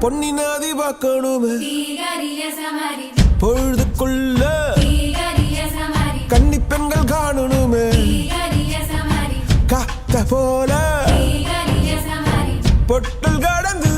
பொன்னி நாதி பார்க்கணுமே பொழுதுக்குள்ள கன்னி பெண்கள் காணணுமே காத்த போல பொட்டல் கடந்து